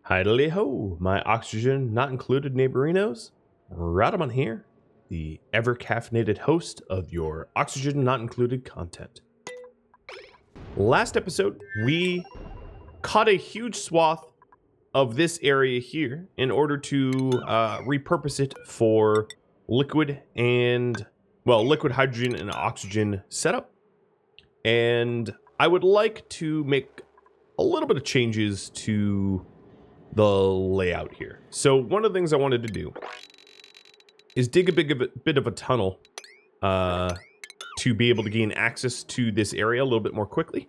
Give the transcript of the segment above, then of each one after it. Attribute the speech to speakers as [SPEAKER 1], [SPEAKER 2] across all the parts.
[SPEAKER 1] Hi ho, my oxygen not included neighborinos. Radaman here, the ever caffeinated host of your oxygen not included content. Last episode, we caught a huge swath of this area here in order to repurpose it for liquid hydrogen and oxygen setup. And I would like to make a little bit of changes to the layout here. So one of the things I wanted to do is dig a bit of a tunnel to be able to gain access to this area a little bit more quickly.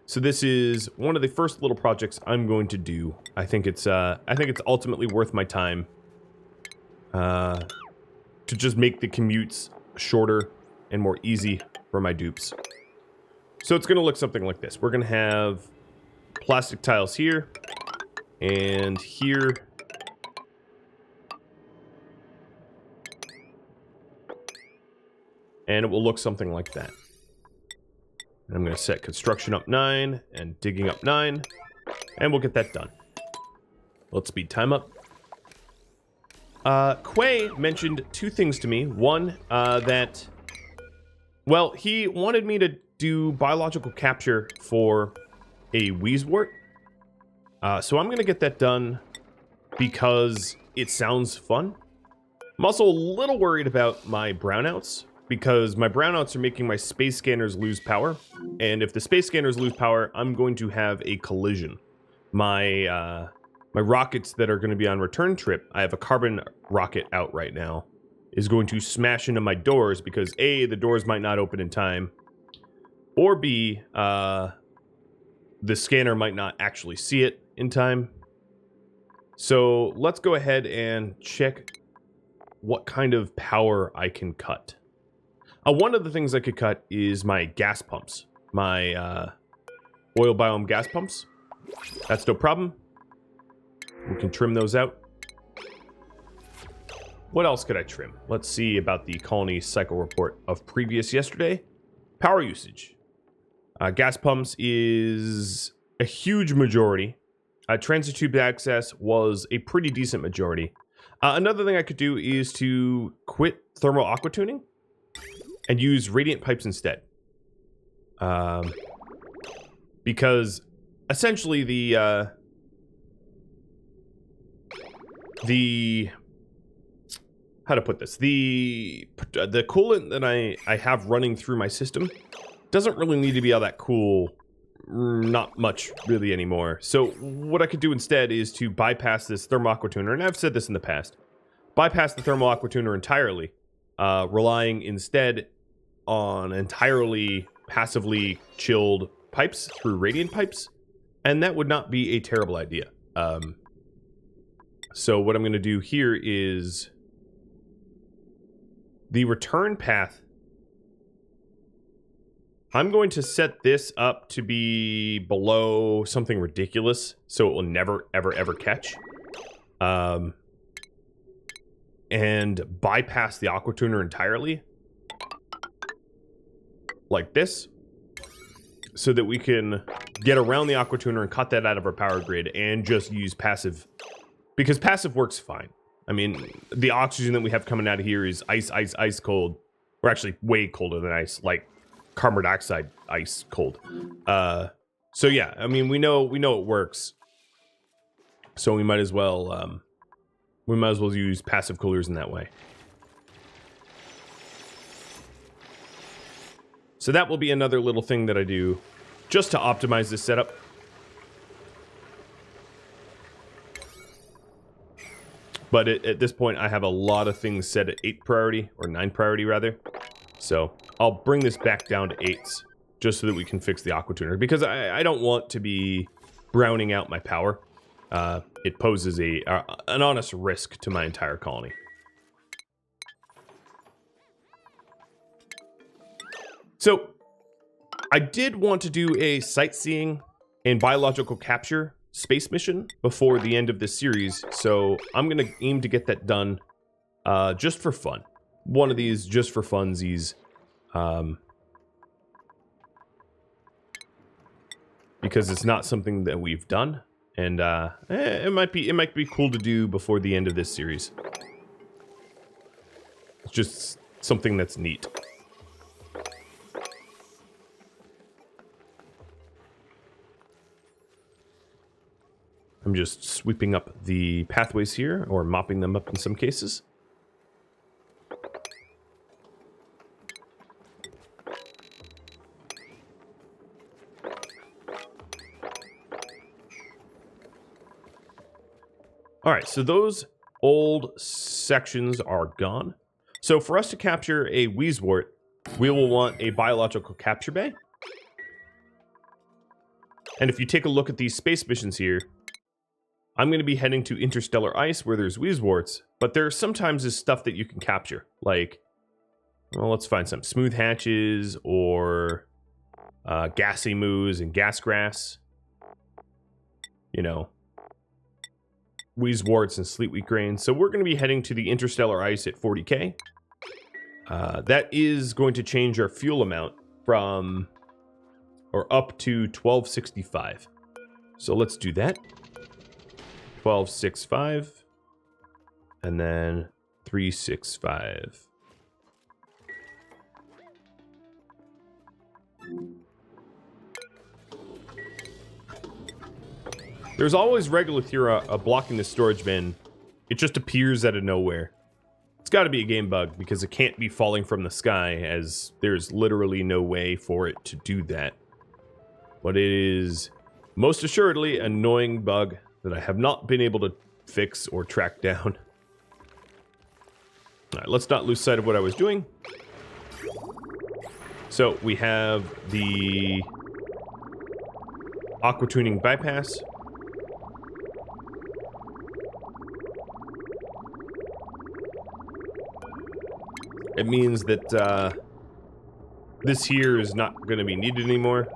[SPEAKER 1] So this is one of the first little projects I'm going to do. I think it's ultimately worth my time to just make the commutes shorter and more easy for my dupes. So it's going to look something like this. We're going to have plastic tiles here and here. And it will look something like that. And I'm going to set construction up 9 and digging up 9. And we'll get that done. Let's speed time up. Quay mentioned two things to me. One, well, he wanted me to do biological capture for a wheezewort. So I'm going to get that done because it sounds fun. I'm also a little worried about my brownouts because my brownouts are making my space scanners lose power. And if the space scanners lose power, I'm going to have a collision. My rockets that are going to be on return trip, I have a carbon rocket out right now, is going to smash into my doors because A, the doors might not open in time, or B, the scanner might not actually see it in time. So let's go ahead and check what kind of power I can cut. One of the things I could cut is my gas pumps, my oil biome gas pumps. That's no problem. We can trim those out. What else could I trim? Let's see about the colony cycle report of previous yesterday. Power usage. Gas pumps is a huge majority. Transit tube access was a pretty decent majority. Another thing I could do is to quit thermal aqua tuning and use radiant pipes instead. Because essentially the how to put this? The coolant that I have running through my system doesn't really need to be all that cool. Not much really anymore. So what I could do instead is to bypass this thermal aqua tuner, and I've said this in the past. Bypass the thermal aqua tuner entirely, relying instead on entirely passively chilled pipes through radiant pipes, and that would not be a terrible idea. So what I'm going to do here is the return path. I'm going to set this up to be below something ridiculous, so it will never, ever, ever catch. And bypass the aqua tuner entirely. Like this. So that we can get around the aqua tuner and cut that out of our power grid and just use passive. Because passive works fine. I mean, the oxygen that we have coming out of here is ice, ice, ice cold. Or actually way colder than ice. Like carbon dioxide ice cold. So yeah, I mean, we know it works. So we might as well use passive coolers in that way. So that will be another little thing that I do just to optimize this setup. But at this point, I have a lot of things set at 8 priority, or 9 priority rather. So I'll bring this back down to 8s, just so that we can fix the aqua tuner. Because I don't want to be browning out my power. It poses an honest risk to my entire colony. So I did want to do a sightseeing and biological capture space mission before the end of this series, so I'm going to aim to get that done just for fun. One of these just for funsies. Because it's not something that we've done. And it might be cool to do before the end of this series. It's just something that's neat. I'm just sweeping up the pathways here, or mopping them up in some cases. All right, so those old sections are gone. So for us to capture a Wheezewort, we will want a biological capture bay. And if you take a look at these space missions here, I'm going to be heading to interstellar ice where there's Wheezeworts, but there sometimes is stuff that you can capture, like, well, let's find some smooth hatches or gassy moos and gas grass. You know, Wheezeworts and sleetweed grains. So we're going to be heading to the interstellar ice at 40k. That is going to change our fuel amount from, or up to 1265. So let's do that. 1265. And then 365. There's always Regolithura blocking the storage bin. It just appears out of nowhere. It's got to be a game bug because it can't be falling from the sky, as there's literally no way for it to do that. But it is most assuredly an annoying bug that I have not been able to fix or track down. All right, let's not lose sight of what I was doing. So we have the aqua tuning bypass. It means that this here is not going to be needed anymore.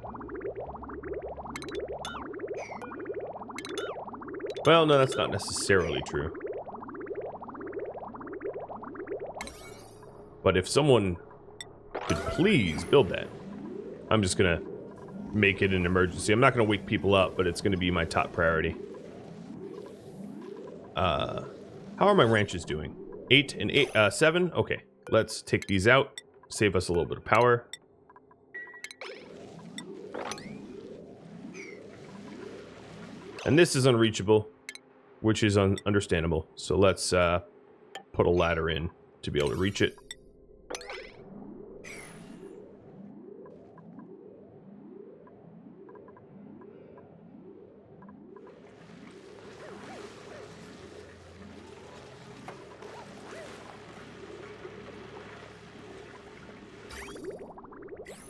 [SPEAKER 1] Well, no, that's not necessarily true. But if someone could please build that, I'm just going to make it an emergency. I'm not going to wake people up, but it's going to be my top priority. How are my ranches doing? 8 and 7? Okay. Let's take these out, save us a little bit of power. And this is unreachable, which is understandable. So let's put a ladder in to be able to reach it.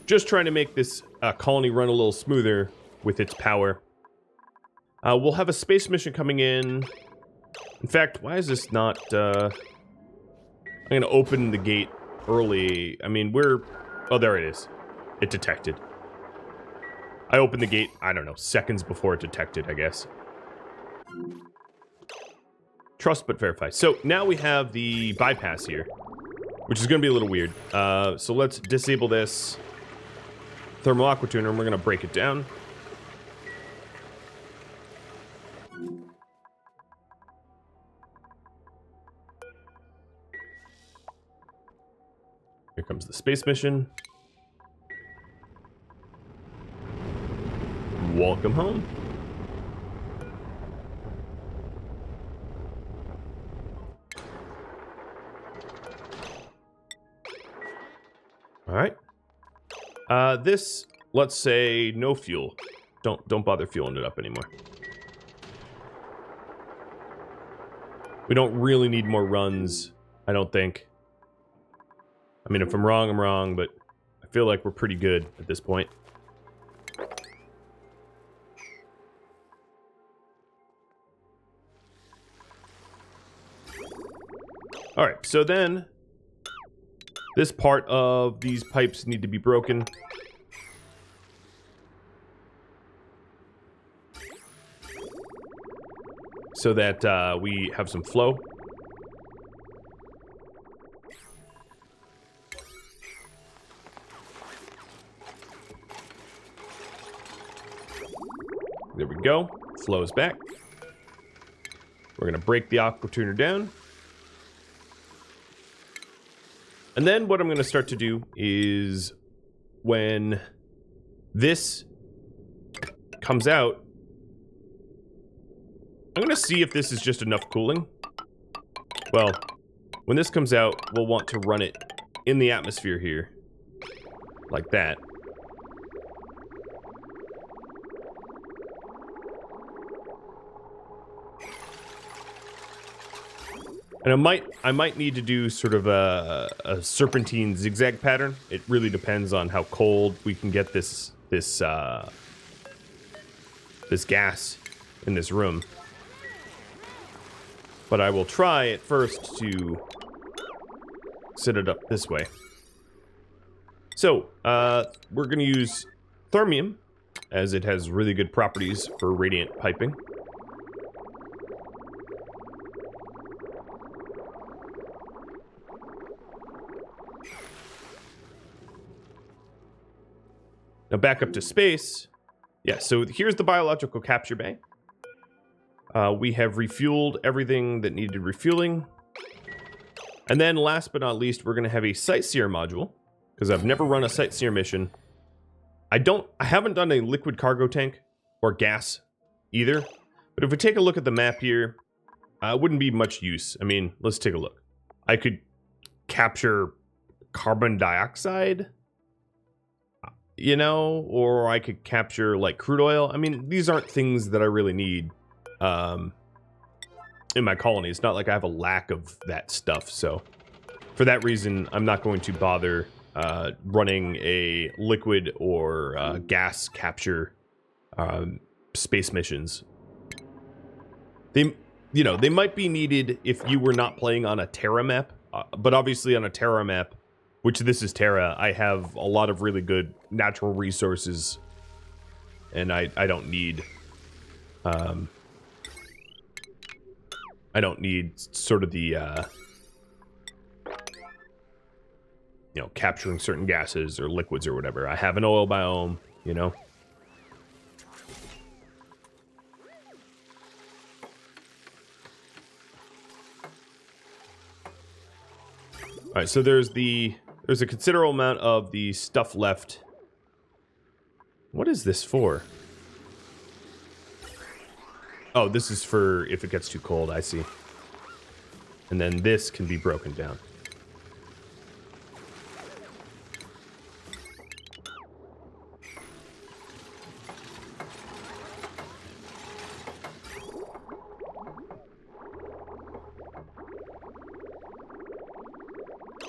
[SPEAKER 1] Just trying to make this colony run a little smoother with its power. We'll have a space mission coming in. In fact, why is this not... I'm going to open the gate early. I mean, we're... Oh, there it is. It detected. I opened the gate, I don't know, seconds before it detected, I guess. Trust but verify. So now we have the bypass here, which is going to be a little weird. So let's disable this thermal aqua tuner, and we're going to break it down. Here comes the space mission. Welcome home. All right. This, let's say, no fuel. Don't bother fueling it up anymore. We don't really need more runs, I don't think. I mean, if I'm wrong, I'm wrong, but I feel like we're pretty good at this point. All right, so then this part of these pipes need to be broken. So that we have some flow. There we go. flows back. We're going to break the aqua tuner down. And then what I'm going to start to do is when this comes out, I'm going to see if this is just enough cooling. Well, when this comes out, we'll want to run it in the atmosphere here, like that. And I might need to do sort of a serpentine zigzag pattern. It really depends on how cold we can get this gas in this room. But I will try at first to set it up this way. So, we're going to use thermium, as it has really good properties for radiant piping. Now back up to space. Yeah, so here's the biological capture bay. We have refueled everything that needed refueling. And then last but not least, we're going to have a sightseer module, because I've never run a sightseer mission. I haven't done a liquid cargo tank or gas either. But if we take a look at the map here, it wouldn't be much use. I mean, let's take a look. I could capture carbon dioxide, you know, or I could capture like crude oil. I mean, these aren't things that I really need in my colony. It's not like I have a lack of that stuff. So for that reason, I'm not going to bother running a liquid or gas capture space missions. They might be needed if you were not playing on a Terra map, but obviously on a Terra map, which this is Terra, I have a lot of really good natural resources, and I don't need sort of the capturing certain gases or liquids or whatever. I have an oil biome, you know. All right, so there's a considerable amount of the stuff left. What is this for? Oh, this is for if it gets too cold, I see. And then this can be broken down.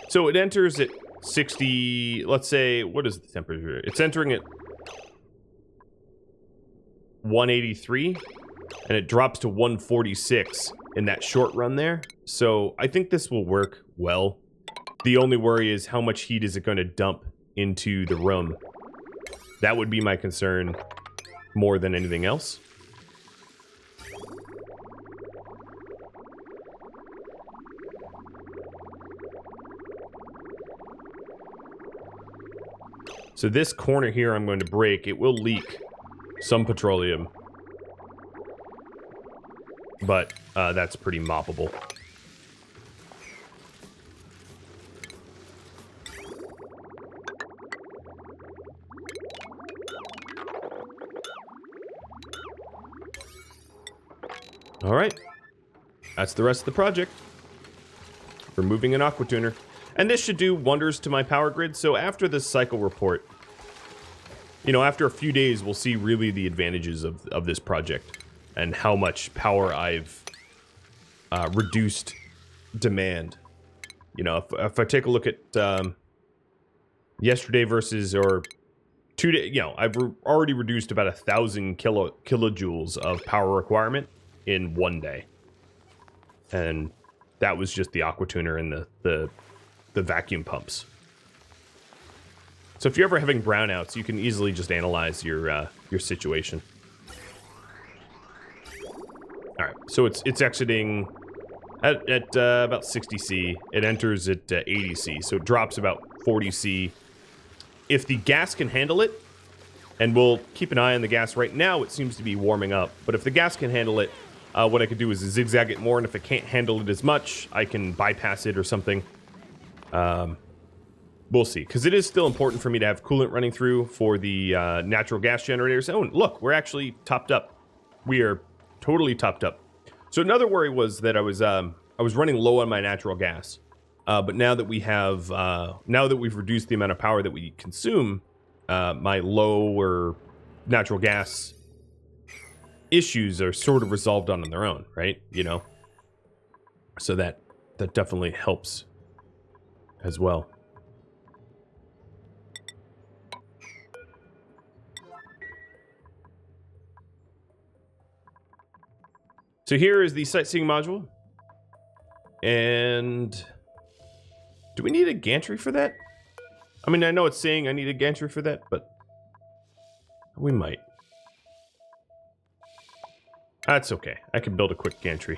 [SPEAKER 1] So it enters at 60, let's say, what is the temperature? It's entering at 183, and it drops to 146 in that short run there. So I think this will work well. The only worry is how much heat is it going to dump into the room? That would be my concern more than anything else. So this corner here I'm going to break. It will leak some petroleum, but that's pretty moppable. All right, that's the rest of the project. Removing an aqua tuner. And this should do wonders to my power grid. So after this cycle report, after a few days, we'll see really the advantages of this project and how much power I've reduced demand. If I take a look at yesterday versus or 2 days, I've already reduced about 1,000 kilojoules of power requirement in 1 day. And that was just the aqua tuner and the vacuum pumps. So if you're ever having brownouts, you can easily just analyze your situation. All right, so it's exiting at about 60 C. It enters at 80 C, so it drops about 40 C. If the gas can handle it, And we'll keep an eye on the gas. Right now, it seems to be warming up. But if the gas can handle it, what I could do is zigzag it more. And if it can't handle it as much, I can bypass it or something. We'll see. Because it is still important for me to have coolant running through for the natural gas generators. Oh, and look, we're actually topped up. We are totally topped up. So another worry was that I was running low on my natural gas. But now that we have, now that we've reduced the amount of power that we consume, my lower natural gas issues are sort of resolved on their own, right? You know, so that definitely helps as well. So here is the sightseeing module, and do we need a gantry for that? I mean, I know it's saying I need a gantry for that, but we might. That's okay. I can build a quick gantry.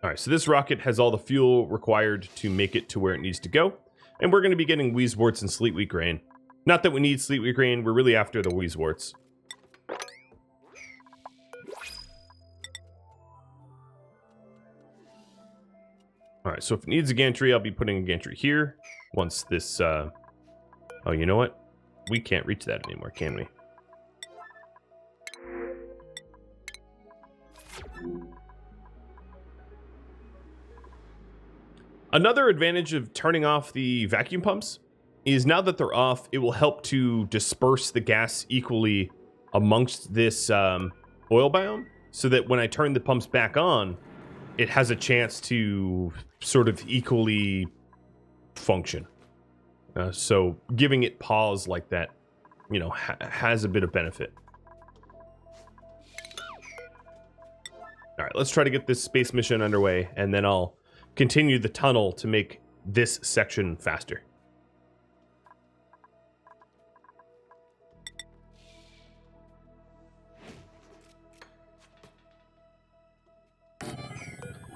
[SPEAKER 1] All right, so this rocket has all the fuel required to make it to where it needs to go. And we're going to be getting Weezeworts and Sleet Wheat Grain. Not that we need Sleet Wheat Grain, we're really after the Weezeworts. Alright, so if it needs a gantry, I'll be putting a gantry here. Once this, oh, you know what? We can't reach that anymore, can we? Another advantage of turning off the vacuum pumps is now that they're off, it will help to disperse the gas equally amongst this oil biome, so that when I turn the pumps back on, it has a chance to sort of equally function. So giving it pause like that, you know, has a bit of benefit. All right, let's try to get this space mission underway, and then I'll continue the tunnel to make this section faster.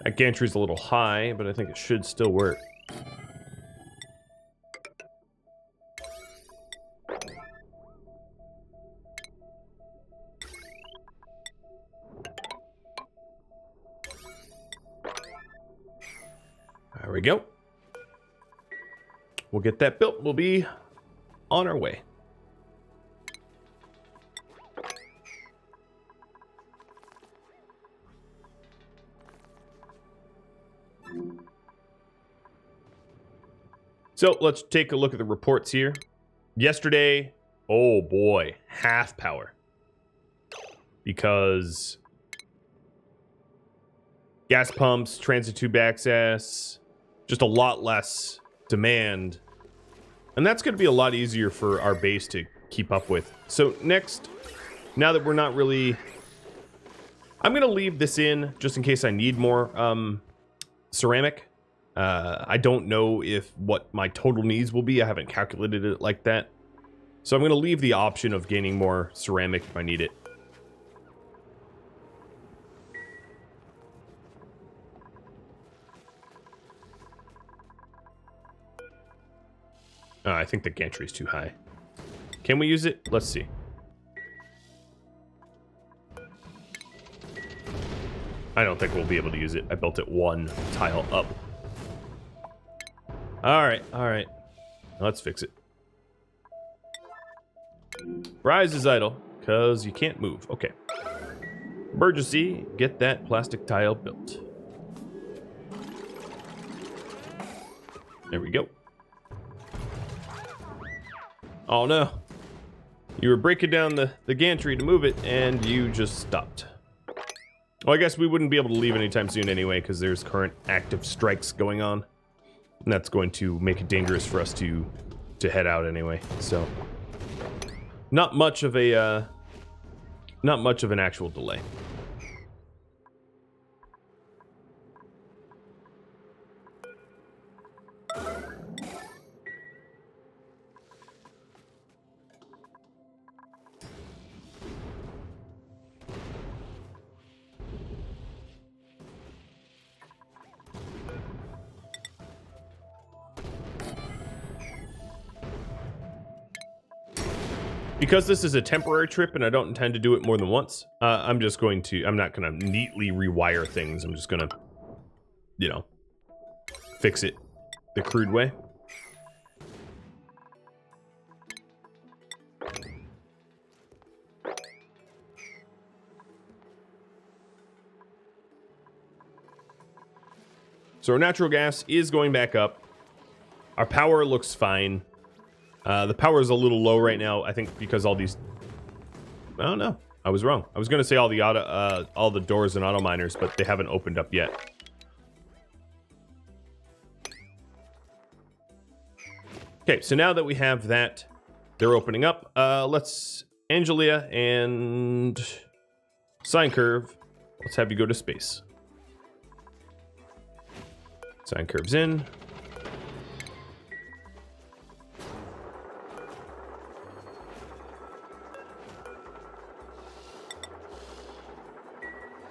[SPEAKER 1] That gantry's a little high, but I think it should still work. There we go. We'll get that built. We'll be on our way. So let's take a look at the reports here. Yesterday, oh boy, half power. Because gas pumps, transit tube access, just a lot less demand. And that's going to be a lot easier for our base to keep up with. So next, now that we're not really... I'm going to leave this in just in case I need more ceramic. I don't know what my total needs will be. I haven't calculated it like that. So I'm going to leave the option of gaining more ceramic if I need it. I think the gantry is too high. Can we use it? Let's see. I don't think we'll be able to use it. I built it one tile up. Alright, alright. Let's fix it. Rise is idle, because you can't move. Okay. Emergency, get that plastic tile built. There we go. Oh no. You were breaking down the gantry to move it, and you just stopped. Well, I guess we wouldn't be able to leave anytime soon anyway, because there's current active strikes going on. And that's going to make it dangerous for us to head out anyway. So, not much of an actual delay. Because this is a temporary trip and I don't intend to do it more than once, I'm not going to neatly rewire things. I'm just going to, you know, fix it the crude way. So our natural gas is going back up. Our power looks fine. The power is a little low right now, I think, because all these... I don't know. I was wrong. I was going to say all the doors and auto miners, but they haven't opened up yet. Okay, so now that we have that, they're opening up. Let's... Angelia and... Sine Curve. Let's have you go to space. Sine Curve's in.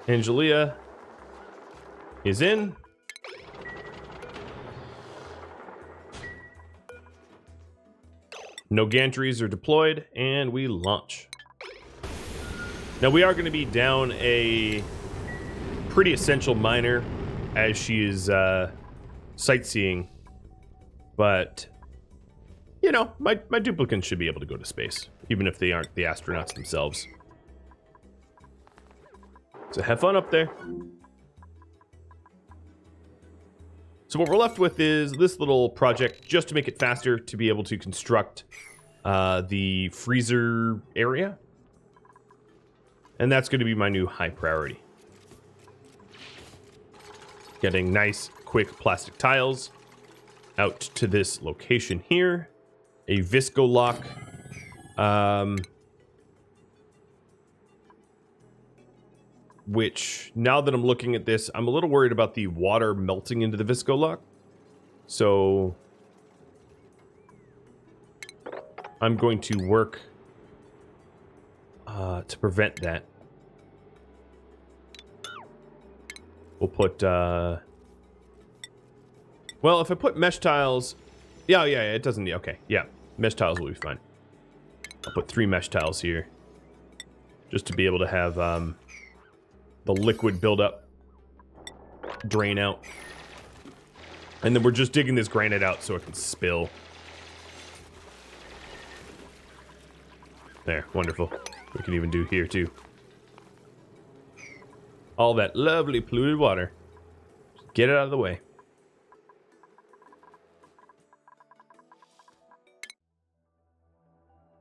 [SPEAKER 1] Angelia is in. No gantries are deployed, and we launch. Now we are going to be down a pretty essential miner as she is sightseeing, but you know, my duplicants should be able to go to space, even if they aren't the astronauts themselves. So have fun up there. So what we're left with is this little project, just to make it faster to be able to construct the freezer area. And that's going to be my new high priority. Getting nice, quick plastic tiles out to this location here. A Visco lock. Which, now that I'm looking at this, I'm a little worried about the water melting into the Visco lock. So I'm going to work to prevent that. We'll put, well, if I put mesh tiles, yeah, it doesn't need, okay, yeah, mesh tiles will be fine. I'll put 3 mesh tiles here, just to be able to have, the liquid buildup drain out. And then we're just digging this granite out so it can spill. There, wonderful. We can even do here too. All that lovely polluted water. Just get it out of the way.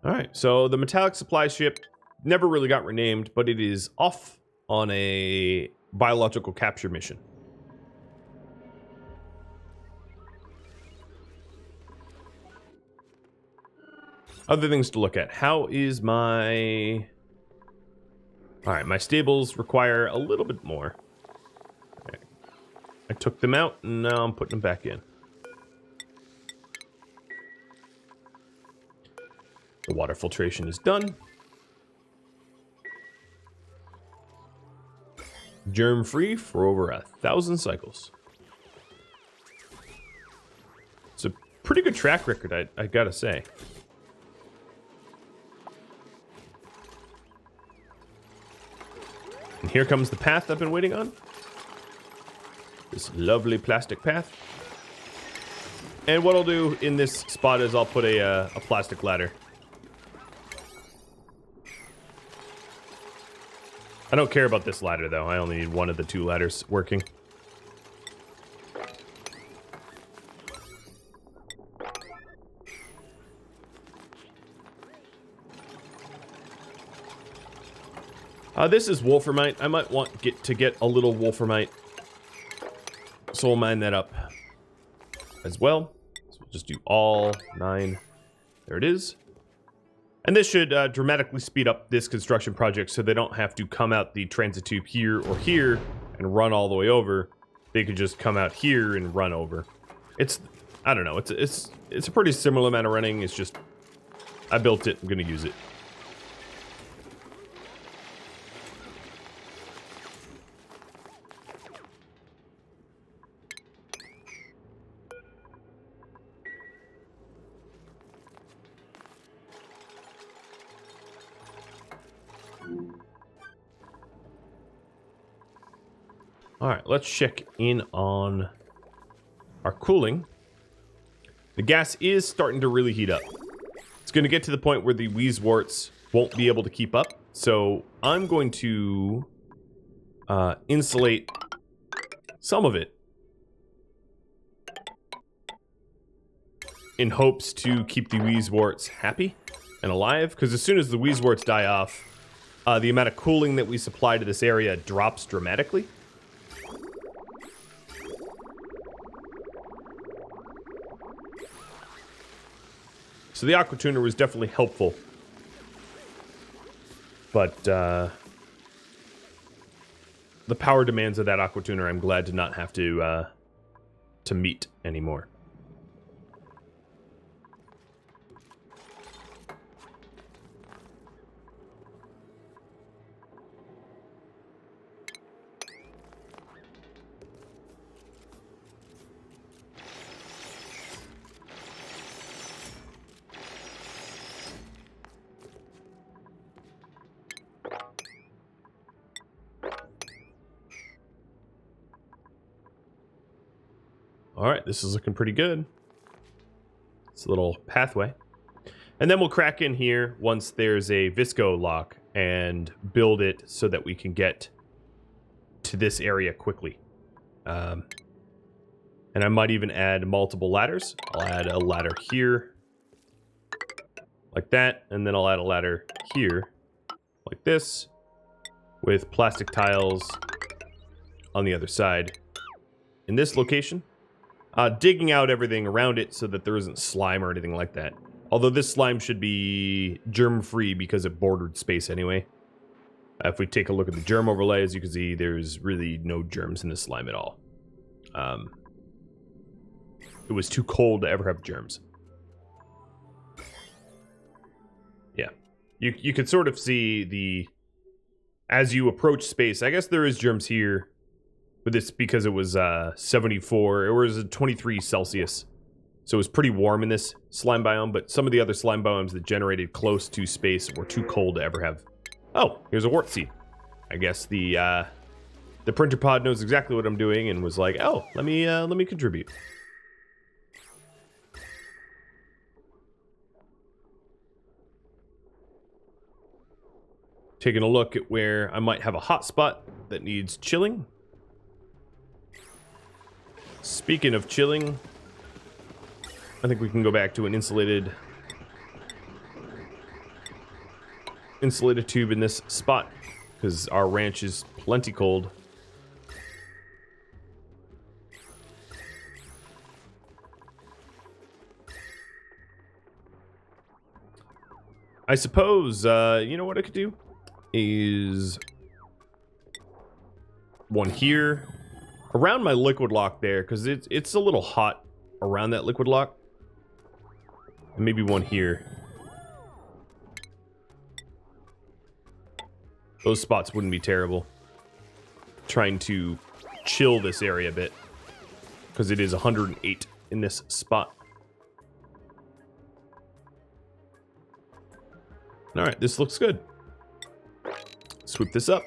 [SPEAKER 1] Alright, so the metallic supply ship never really got renamed, but it is off on a biological capture mission. Other things to look at. How is my... Alright, my stables require a little bit more. Okay. I took them out, and now I'm putting them back in. The water filtration is done. Germ-free for over 1,000 cycles. It's a pretty good track record, I gotta say. And here comes the path I've been waiting on. This lovely plastic path. And what I'll do in this spot is I'll put a plastic ladder. I don't care about this ladder, though. I only need one of the 2 ladders working. This is wolframite. I might want to get a little wolframite. So we'll mine that up as well. So we'll just do all 9. There it is. And this should dramatically speed up this construction project so they don't have to come out the transit tube here or here and run all the way over. They could just come out here and run over. It's, I don't know, it's a pretty similar amount of running. It's just, I built it, I'm gonna use it. All right, let's check in on our cooling. The gas is starting to really heat up. It's going to get to the point where the Wheezeworts won't be able to keep up. So I'm going to insulate some of it in hopes to keep the Wheezeworts happy and alive. Because as soon as the Wheezeworts die off, the amount of cooling that we supply to this area drops dramatically. So the aqua tuner was definitely helpful. But the power demands of that aqua tuner I'm glad to not have to meet anymore. Alright, this is looking pretty good. It's a little pathway. And then we'll crack in here once there's a Visco lock and build it so that we can get to this area quickly. And I might even add multiple ladders. I'll add a ladder here, like that, and then I'll add a ladder here, like this, with plastic tiles on the other side. In this location, digging out everything around it so that there isn't slime or anything like that. Although this slime should be germ-free because it bordered space anyway. If we take a look at the germ overlay, as you can see, there's really no germs in this slime at all. It was too cold to ever have germs. Yeah. You could sort of see the... As you approach space, I guess there is germs here. But it's because it was 74, it was 23 Celsius. So it was pretty warm in this slime biome, but some of the other slime biomes that generated close to space were too cold to ever have. Oh, here's a wart seed. I guess the printer pod knows exactly what I'm doing and was like, oh, let me contribute. Taking a look at where I might have a hotspot that needs chilling. Speaking of chilling, I think we can go back to an insulated tube in this spot because our ranch is plenty cold. I suppose, you know what I could do? Is one here. Around my liquid lock there, because it's a little hot around that liquid lock. And maybe one here. Those spots wouldn't be terrible. Trying to chill this area a bit. Because it is 108 in this spot. Alright, this looks good. Sweep this up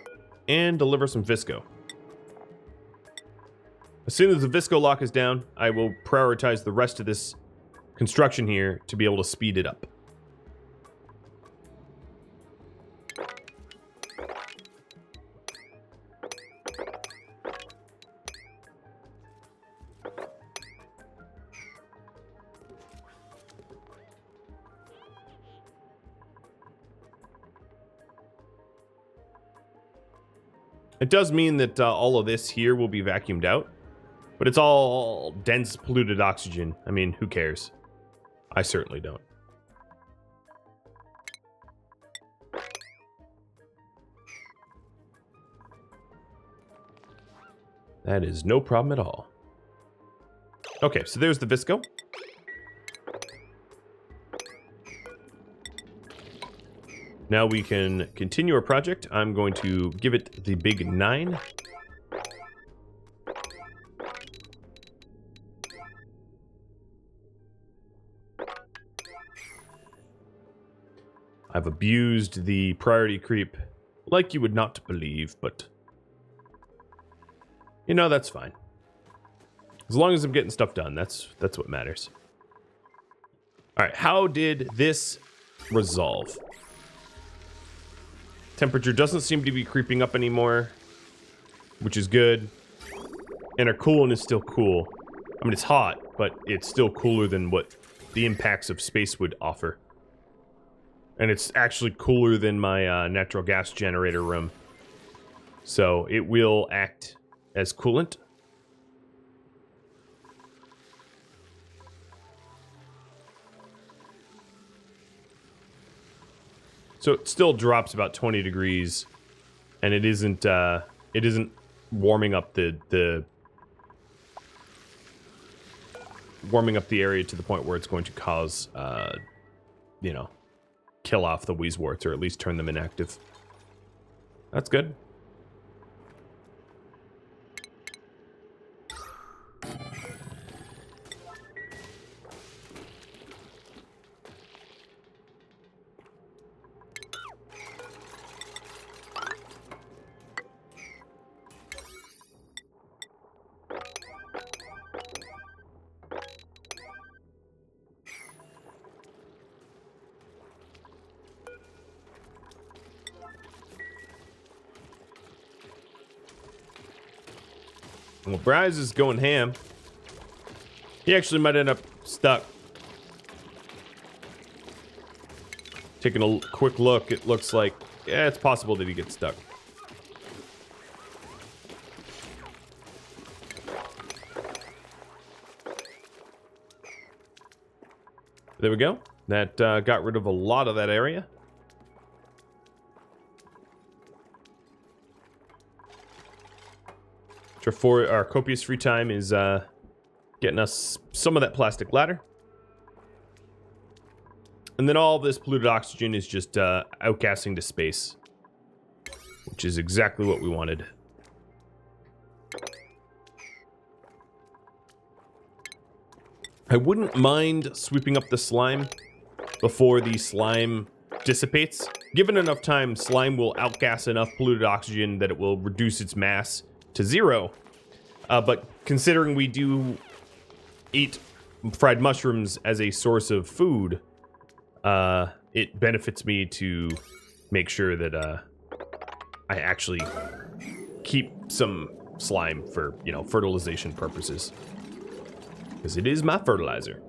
[SPEAKER 1] and deliver some Visco. As soon as the Visco lock is down, I will prioritize the rest of this construction here to be able to speed it up. It does mean that all of this here will be vacuumed out. But it's all dense, polluted oxygen. I mean, who cares? I certainly don't. That is no problem at all. Okay, so there's the Visco. Now we can continue our project. I'm going to give it the big 9. I've abused the priority creep like you would not believe, but You know, that's fine. As long as I'm getting stuff done, that's what matters. All right, how did this resolve? Temperature doesn't seem to be creeping up anymore, which is good. And our coolant is still cool. I mean, it's hot, but it's still cooler than what the impacts of space would offer. And it's actually cooler than my natural gas generator room. So it will act as coolant. So it still drops about 20 degrees, and it isn't warming up the area to the point where it's going to cause you know, kill off the Wheezeworts, or at least turn them inactive. That's good. Well, Bryce is going ham. He actually might end up stuck. Taking a quick look, it looks like, yeah, it's possible that he gets stuck. There we go. That got rid of a lot of that area. For our copious free time is getting us some of that plastic ladder. And then all this polluted oxygen is just outgassing to space, which is exactly what we wanted. I wouldn't mind sweeping up the slime before the slime dissipates. Given enough time, slime will outgas enough polluted oxygen that it will reduce its mass to 0. But considering we do eat fried mushrooms as a source of food, it benefits me to make sure that I actually keep some slime for, you know, fertilization purposes. Because it is my fertilizer.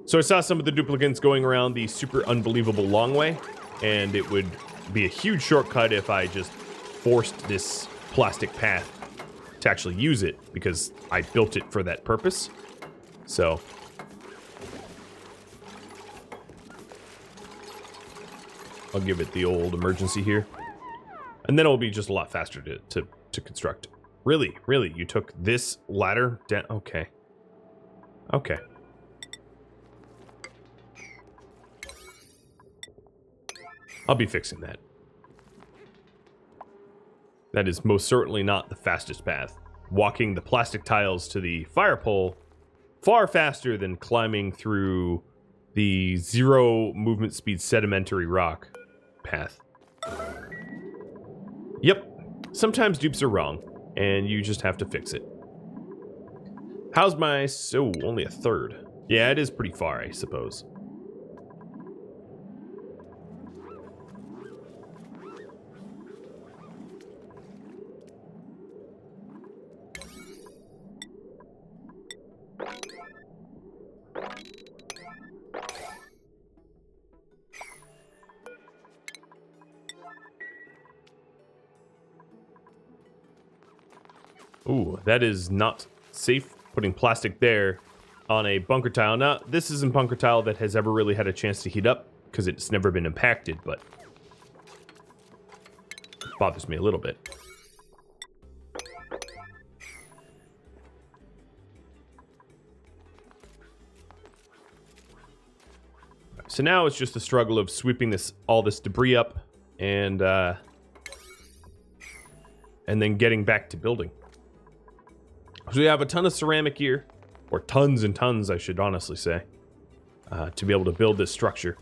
[SPEAKER 1] So I saw some of the duplicants going around the super unbelievable long way, and it would be a huge shortcut if I just forced this plastic path to actually use it, because I built it for that purpose. So I'll give it the old emergency here, and then it'll be just a lot faster to construct. Really, you took this ladder down? Okay. I'll be fixing that. That is most certainly not the fastest path. Walking the plastic tiles to the fire pole far faster than climbing through the 0 movement speed sedimentary rock path. Yep, sometimes dupes are wrong, and you just have to fix it. How's my... Oh, only a third. Yeah, it is pretty far, I suppose. Ooh, that is not safe, putting plastic there on a bunker tile. Now, this isn't bunker tile that has ever really had a chance to heat up, because it's never been impacted, but it bothers me a little bit. So now it's just a struggle of sweeping all this debris up and then getting back to building. So we have a ton of ceramic here, or tons and tons, I should honestly say, to be able to build this structure.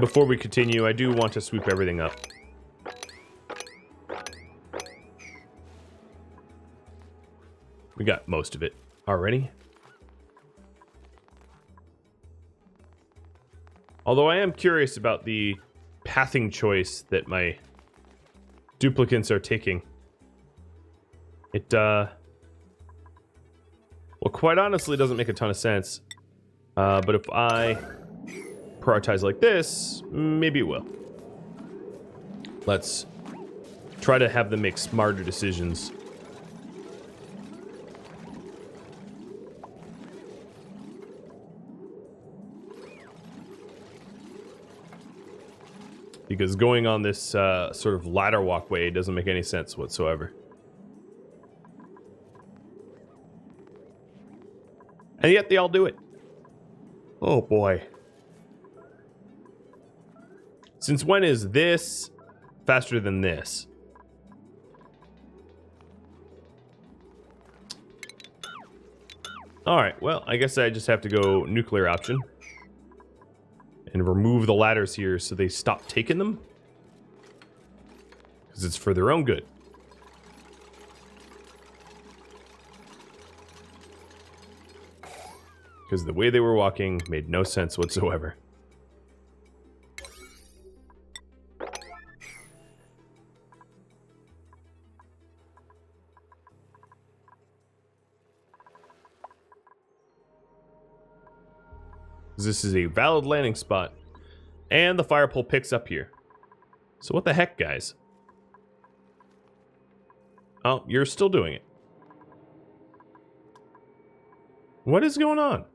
[SPEAKER 1] Before we continue, I do want to sweep everything up. We got most of it already. Although I am curious about the pathing choice that my duplicants are taking. It, well, quite honestly, doesn't make a ton of sense. But if I prioritize like this, maybe it will. Let's try to have them make smarter decisions. Because going on this sort of ladder walkway doesn't make any sense whatsoever. And yet they all do it. Oh boy. Since when is this faster than this? Alright, well, I guess I just have to go nuclear option. And remove the ladders here so they stop taking them. Because it's for their own good. Because the way they were walking made no sense whatsoever. This is a valid landing spot. And the fire pole picks up here. So what the heck, guys? Oh, you're still doing it. What is going on?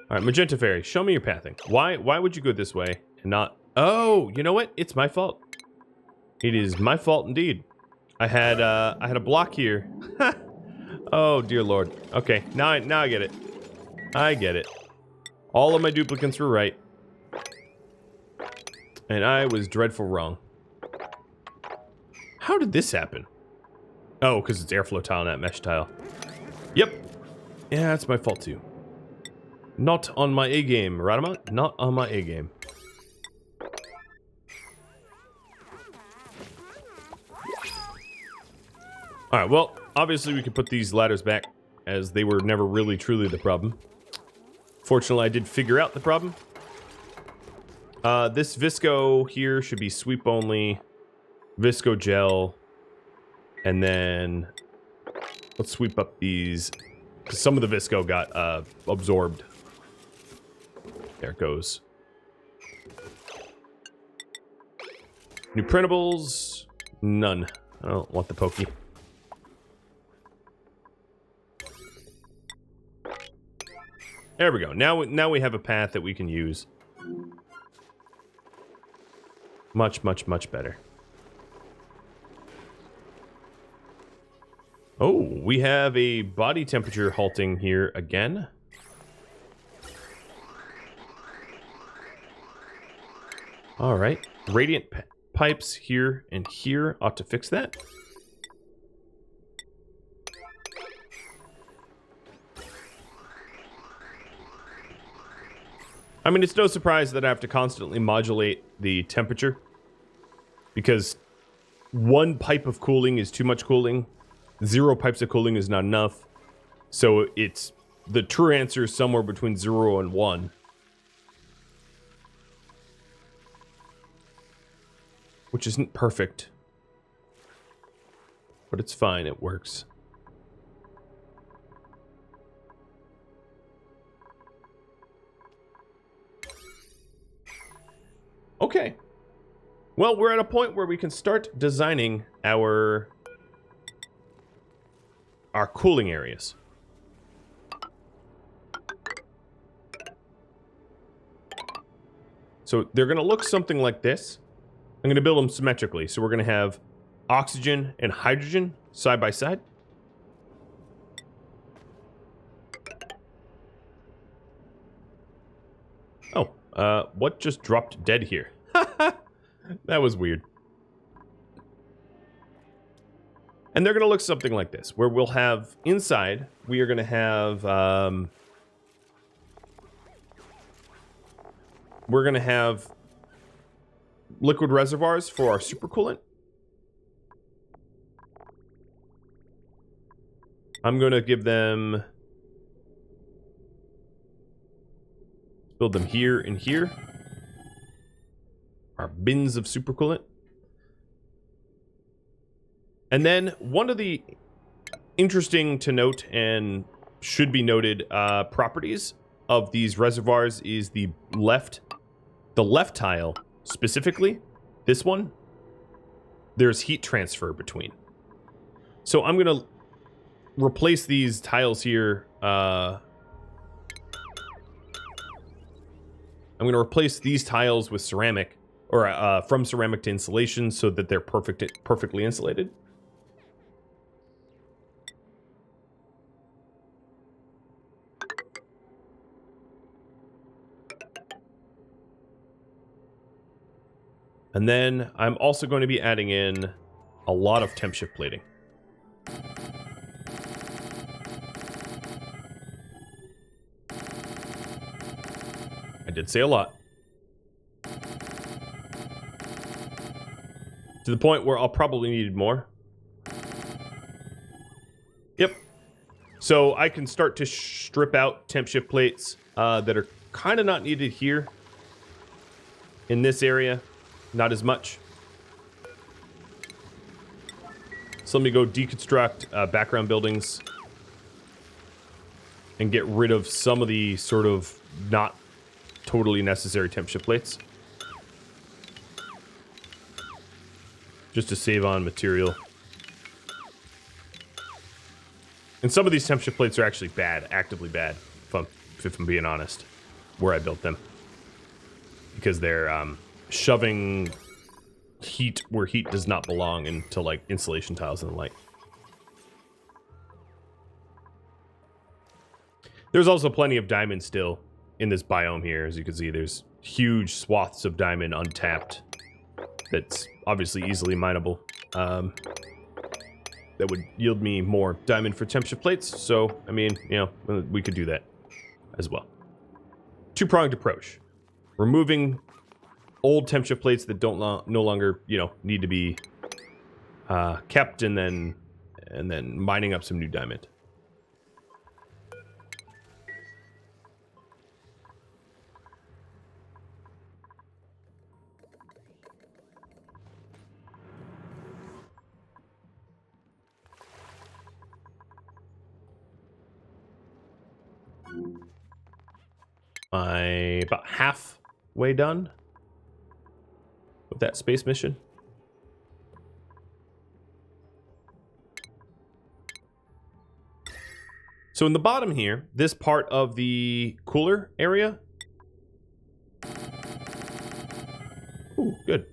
[SPEAKER 1] Alright, Magenta Fairy, show me your pathing. Why would you go this way and not... Oh, you know what? It's my fault. It is my fault indeed. I had a block here. Oh, dear Lord. Okay, now I get it. I get it. All of my duplicants were right. And I was dreadful wrong. How did this happen? Oh, because it's airflow tile, not mesh tile. Yep. Yeah, that's my fault too. Not on my A game, Radamont. Not on my A game. Alright, well, obviously we can put these ladders back, as they were never really truly the problem. Fortunately, I did figure out the problem. This Visco here should be sweep only. Visco gel. And then let's sweep up these. Because some of the Visco got absorbed. There it goes. New printables. None. I don't want the pokey. There we go. Now we have a path that we can use. Much, much, much better. Oh, we have a body temperature halting here again. All right. Radiant pipes here and here ought to fix that. I mean, it's no surprise that I have to constantly modulate the temperature. Because one pipe of cooling is too much cooling. 0 pipes of cooling is not enough. So it's the true answer is somewhere between 0 and 1. Which isn't perfect. But it's fine, it works. Okay. Well, we're at a point where we can start designing our cooling areas. So they're going to look something like this. I'm going to build them symmetrically. So we're going to have oxygen and hydrogen side by side. Oh, what just dropped dead here? That was weird. And they're going to look something like this, where we'll have inside, we are going to have we're going to have liquid reservoirs for our supercoolant. I'm going to give them... build them here and here. Our bins of supercoolant. And then one of the interesting to note and should be noted properties of these reservoirs is the left tile specifically, this one, there's heat transfer between. So I'm going to replace these tiles here. I'm going to replace these tiles with ceramic, or from ceramic to insulation, so that they're perfectly insulated. And then I'm also going to be adding in a lot of temp shift plating. I did say a lot. To the point where I'll probably need more. Yep. So I can start to strip out temp shift plates that are kind of not needed here. In this area, not as much. So let me go deconstruct background buildings and get rid of some of the sort of not totally necessary temp shift plates. Just to save on material. And some of these temp shift plates are actually bad, actively bad, if I'm being honest, where I built them. Because they're shoving heat where heat does not belong into like insulation tiles and the like. There's also plenty of diamond still in this biome here. As you can see, there's huge swaths of diamond untapped that's obviously easily mineable. That would yield me more diamond for temp shift plates. So, I mean, you know, we could do that as well. Two-pronged approach. Removing old temp shift plates that don't no longer, you know, need to be kept, and then mining up some new diamond. I'm about halfway done with that space mission. So in the bottom here, this part of the cooler area. Ooh, good.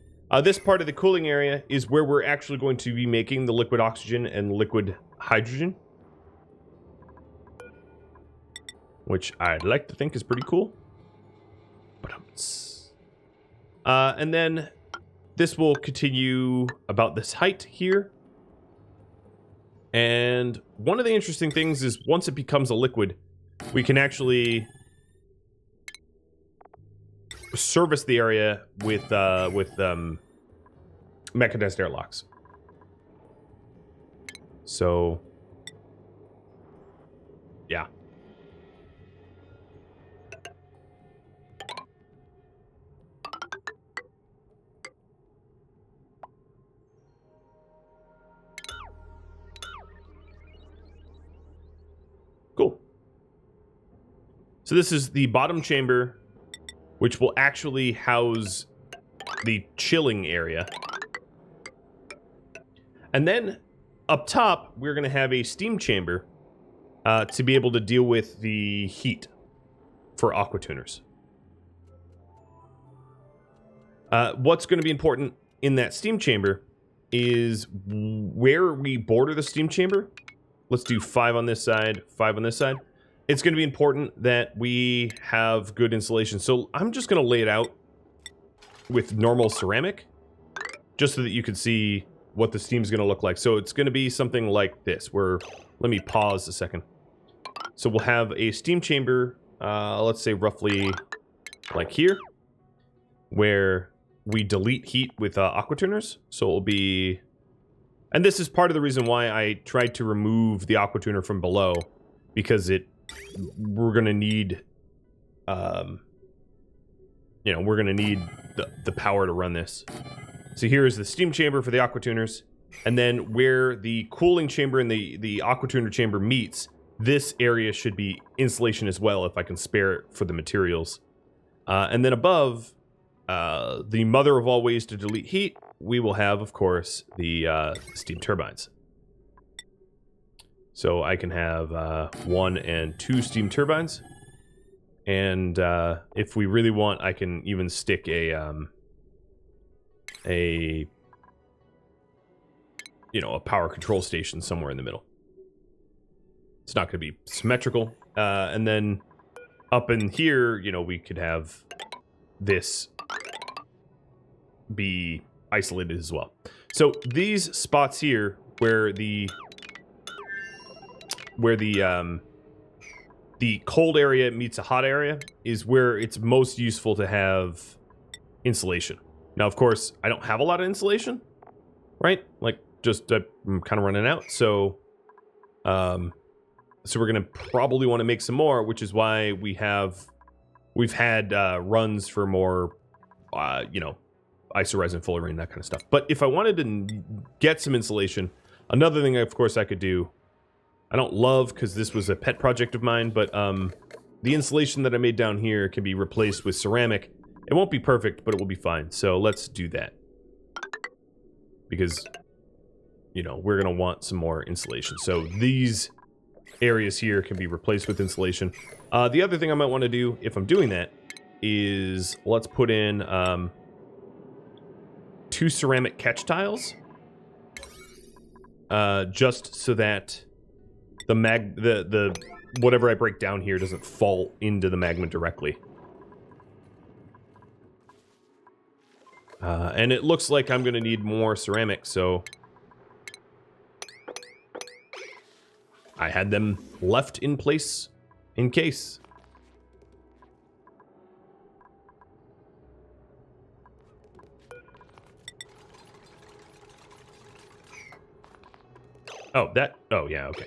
[SPEAKER 1] This part of the cooling area is where we're actually going to be making the liquid oxygen and liquid hydrogen, which I'd like to think is pretty cool. And then this will continue about this height here. And one of the interesting things is once it becomes a liquid, we can actually service the area with mechanized airlocks. So, yeah. Cool. So this is the bottom chamber, which will actually house the chilling area. And then up top, we're going to have a steam chamber to be able to deal with the heat for aqua tuners. What's going to be important in that steam chamber is where we border the steam chamber. Let's do 5 on this side, 5 on this side. It's going to be important that we have good insulation. So I'm just going to lay it out with normal ceramic, just so that you can see what the steam is going to look like. So it's going to be something like this, where, let me pause a second. So we'll have a steam chamber, let's say roughly like here. where we delete heat with aquatuners. So it will be... And this is part of the reason why I tried to remove the aquatuner from below, because we're going to need... you know, we're going to need the power to run this. So here's the steam chamber for the aquatuners. And then where the cooling chamber and the aquatuner chamber meets, this area should be insulation as well, if I can spare it for the materials. And then above, the mother of all ways to delete heat, we will have, of course, the steam turbines. So I can have 1 and 2 steam turbines. And if we really want, I can even stick a power control station somewhere in the middle. It's not going to be symmetrical. And then up in here, you know, we could have this be isolated as well. So these spots here where the cold area meets a hot area is where it's most useful to have insulation. Now, of course, I don't have a lot of insulation, right? Like, just I'm kind of running out. So we're going to probably want to make some more, which is why we've had runs for more, isoresin, fullerene, that kind of stuff. But if I wanted to get some insulation, another thing, of course, I could do, I don't love, because this was a pet project of mine, but the insulation that I made down here can be replaced with ceramic. It won't be perfect, but it will be fine. So let's do that. Because, you know, we're going to want some more insulation. So these areas here can be replaced with insulation. The other thing I might want to do, if I'm doing that, is let's put in 2 ceramic catch tiles. Just so that the whatever I break down here doesn't fall into the magma directly. And it looks like I'm going to need more ceramic, so I had them left in place in case. Oh, yeah, okay.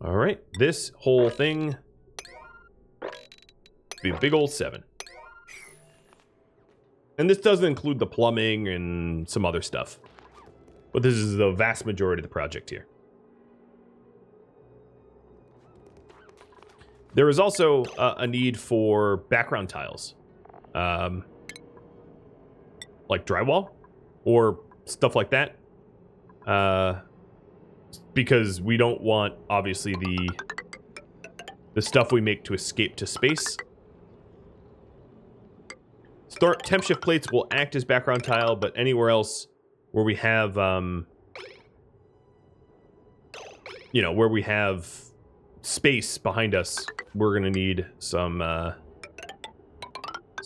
[SPEAKER 1] All right, this whole thing be a big old 7. And this doesn't include the plumbing and some other stuff. But this is the vast majority of the project here. There is also a need for background tiles. Like drywall or stuff like that. Because we don't want, obviously, the stuff we make to escape to space. Temp shift plates will act as background tile, but anywhere else where we have, where we have space behind us, we're going to need some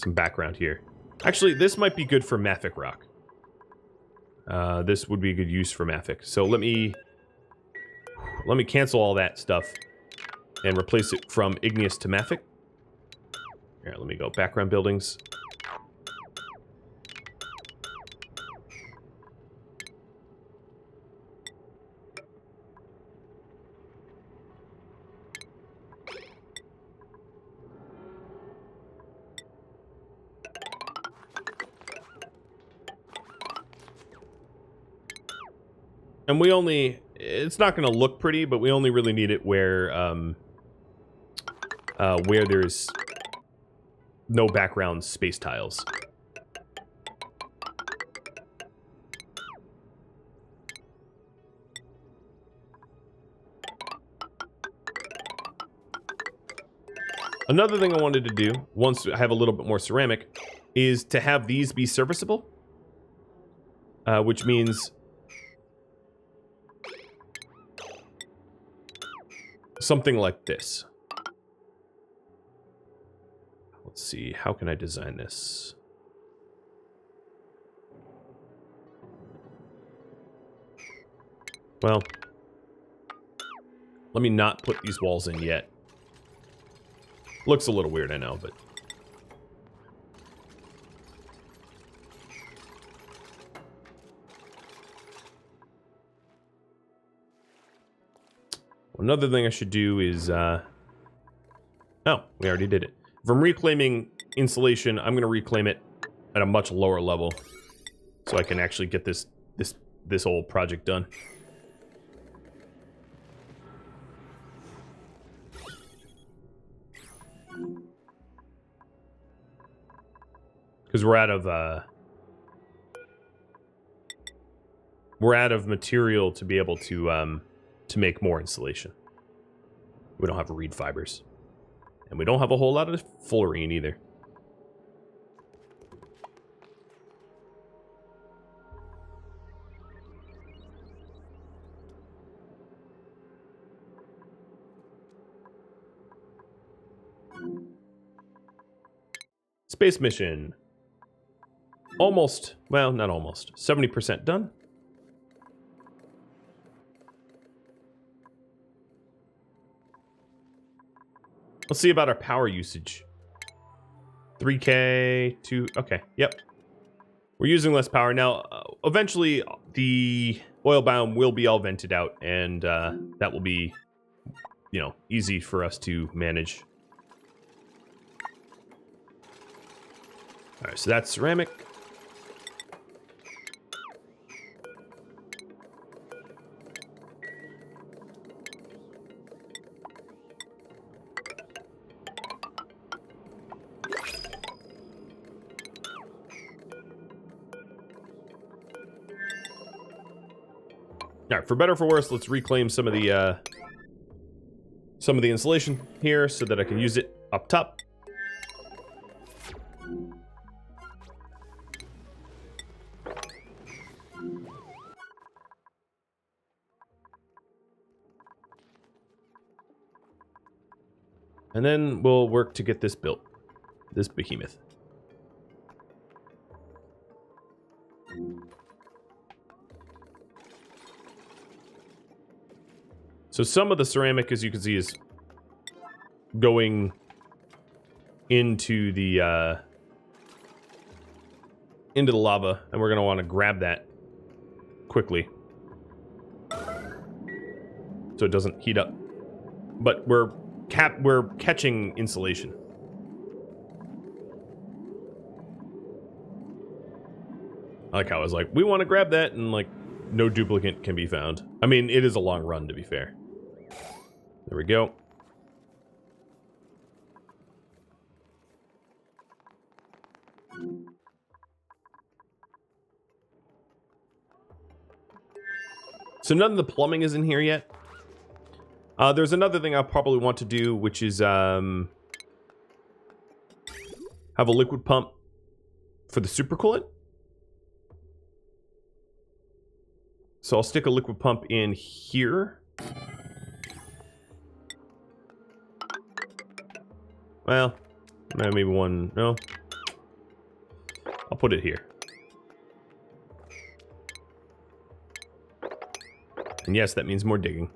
[SPEAKER 1] background here. Actually, this might be good for mafic rock. This would be a good use for mafic. So let me cancel all that stuff and replace it from igneous to mafic. Here, let me go background buildings. And we only, it's not going to look pretty, but we only really need it where there's no background space tiles. Another thing I wanted to do, once I have a little bit more ceramic, is to have these be serviceable. Which means something like this. Let's see, how can I design this? Well, let me not put these walls in yet. Looks a little weird, I know, but... Another thing I should do is, oh, we already did it. If I'm reclaiming insulation, I'm going to reclaim it at a much lower level, so I can actually get this whole project done. Because we're out of material to be able to make more insulation. We don't have reed fibers. And we don't have a whole lot of fullerene either. Space mission. Almost, well, not almost. 70% done. Let's see about our power usage. 3K, 2, okay, yep. We're using less power. Now, eventually, the oil biome will be all vented out, and that will be, you know, easy for us to manage. All right, so that's ceramic. All right, for better or for worse, let's reclaim some of the insulation here so that I can use it up top. And then we'll work to get this built, this behemoth. So some of the ceramic, as you can see, is going into the lava, and we're going to want to grab that quickly so it doesn't heat up. But we're catching insulation. I like how I was like, we want to grab that, and like no duplicate can be found. I mean, it is a long run, to be fair. There we go. So none of the plumbing is in here yet. There's another thing I'll probably want to do, which is have a liquid pump for the supercoolant. So I'll stick a liquid pump in here. Well, maybe one, no. I'll put it here. And yes, that means more digging.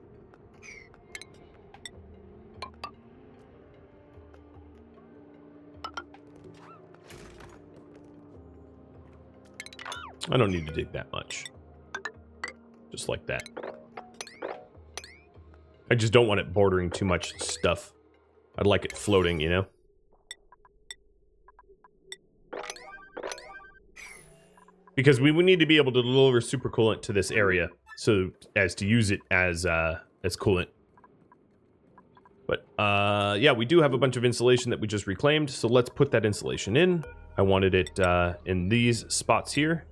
[SPEAKER 1] I don't need to dig that much. Just like that. I just don't want it bordering too much stuff. I'd like it floating, you know? Because we would need to be able to deliver supercoolant to this area so as to use it as coolant. But yeah, we do have a bunch of insulation that we just reclaimed, so let's put that insulation in. I wanted it in these spots here.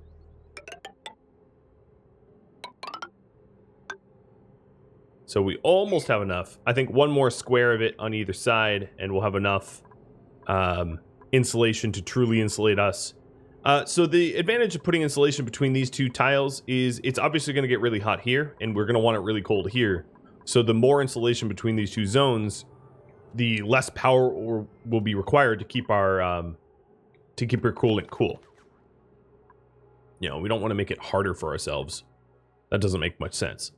[SPEAKER 1] So we almost have enough. I think one more square of it on either side, and we'll have enough insulation to truly insulate us. So the advantage of putting insulation between these two tiles is it's obviously going to get really hot here, and we're going to want it really cold here. So the more insulation between these two zones, the less power will be required to keep our coolant cool. You know, we don't want to make it harder for ourselves. That doesn't make much sense.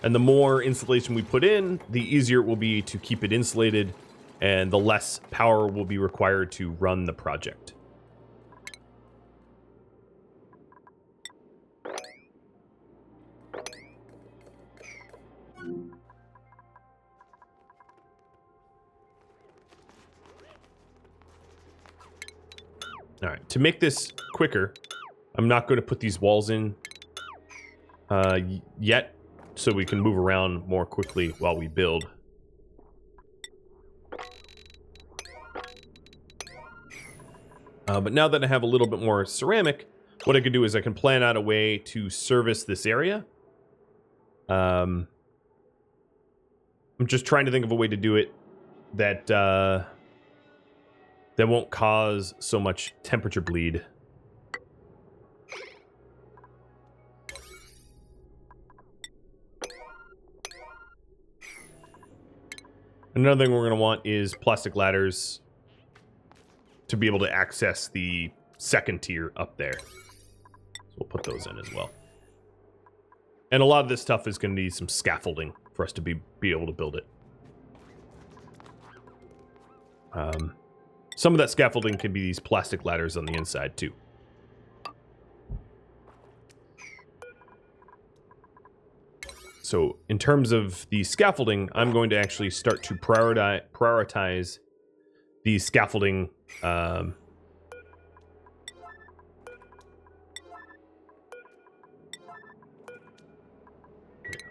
[SPEAKER 1] And the more insulation we put in, the easier it will be to keep it insulated, and the less power will be required to run the project. All right, to make this quicker, I'm not going to put these walls in yet, so we can move around more quickly while we build. But now that I have a little bit more ceramic, what I can do is I can plan out a way to service this area. I'm just trying to think of a way to do it that that won't cause so much temperature bleed. Another thing we're going to want is plastic ladders to be able to access the second tier up there. So we'll put those in as well. And a lot of this stuff is going to need some scaffolding for us to be able to build it. Some of that scaffolding can be these plastic ladders on the inside too. So in terms of the scaffolding, I'm going to actually start to prioritize the scaffolding. Let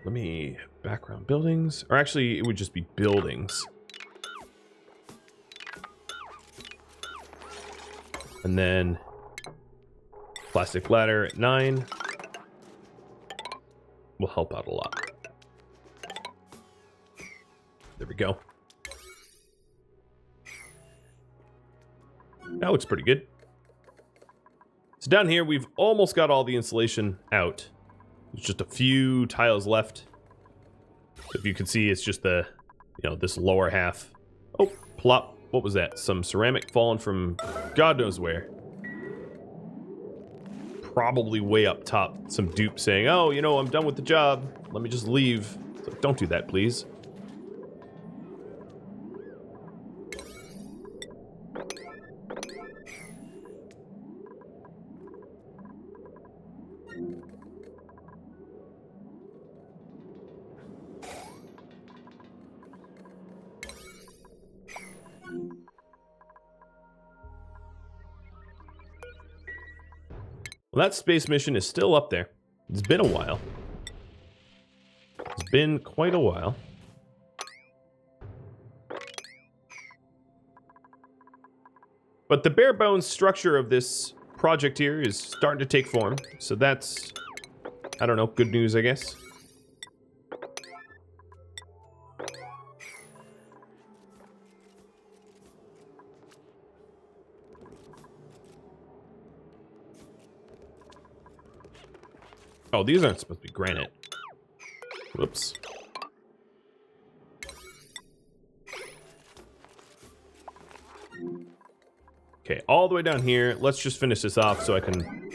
[SPEAKER 1] me background buildings, or actually it would just be buildings. And then plastic ladder at 9 will help out a lot. There we go. That looks pretty good. So down here, we've almost got all the insulation out. There's just a few tiles left. If you can see, it's just the, this lower half. Oh, plop. What was that? Some ceramic falling from God knows where. Probably way up top. Some dupe saying, oh, I'm done with the job. Let me just leave. So don't do that, please. Well, that space mission is still up there. It's been a while. It's been quite a while. But the bare bones structure of this project here is starting to take form. So that's, I don't know, good news, I guess. Oh, these aren't supposed to be granite. Whoops. Okay, all the way down here. Let's just finish this off so I can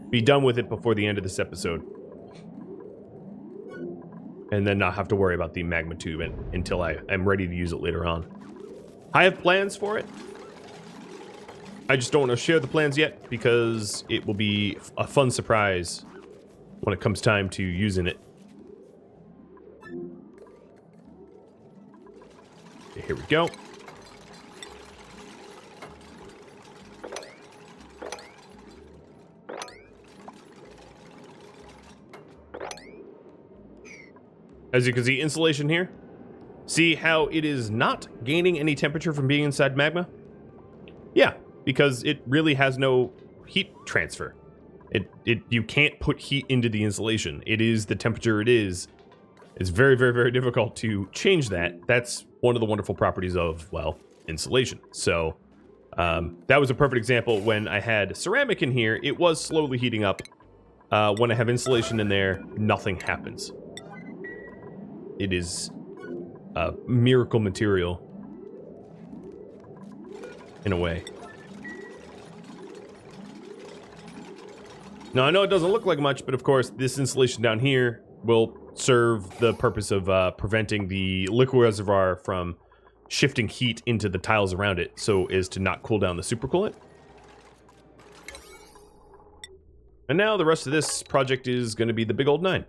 [SPEAKER 1] be done with it before the end of this episode. And then not have to worry about the magma tube until I'm ready to use it later on. I have plans for it. I just don't want to share the plans yet because it will be a fun surprise when it comes time to using it. Okay, here we go. As you can see, insulation here. See how it is not gaining any temperature from being inside magma? Yeah, because it really has no heat transfer. You can't put heat into the insulation. It is the temperature it is. It's very, very, very difficult to change that. That's one of the wonderful properties of, well, insulation. So that was a perfect example. When I had ceramic in here, it was slowly heating up. When I have insulation in there, nothing happens. It is a miracle material in a way. Now, I know it doesn't look like much, but of course, this insulation down here will serve the purpose of preventing the liquid reservoir from shifting heat into the tiles around it, so as to not cool down the supercoolant. And now the rest of this project is going to be the big old 9.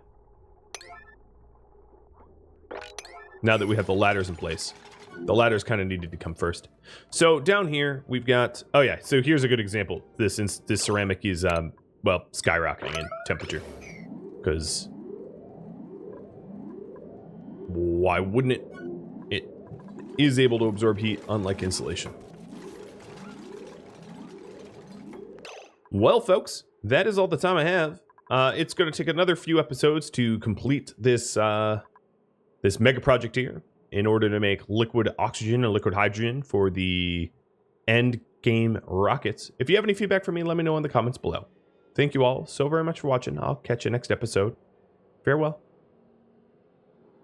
[SPEAKER 1] Now that we have the ladders in place. The ladders kind of needed to come first. So down here, we've got... Oh yeah, so here's a good example. This ceramic is, well, skyrocketing in temperature. Because... why wouldn't it? It is able to absorb heat, unlike insulation. Well, folks, that is all the time I have. It's going to take another few episodes to complete this this mega project here in order to make liquid oxygen or liquid hydrogen for the end game rockets. If you have any feedback for me, let me know in the comments below. Thank you all so very much for watching. I'll catch you next episode. Farewell.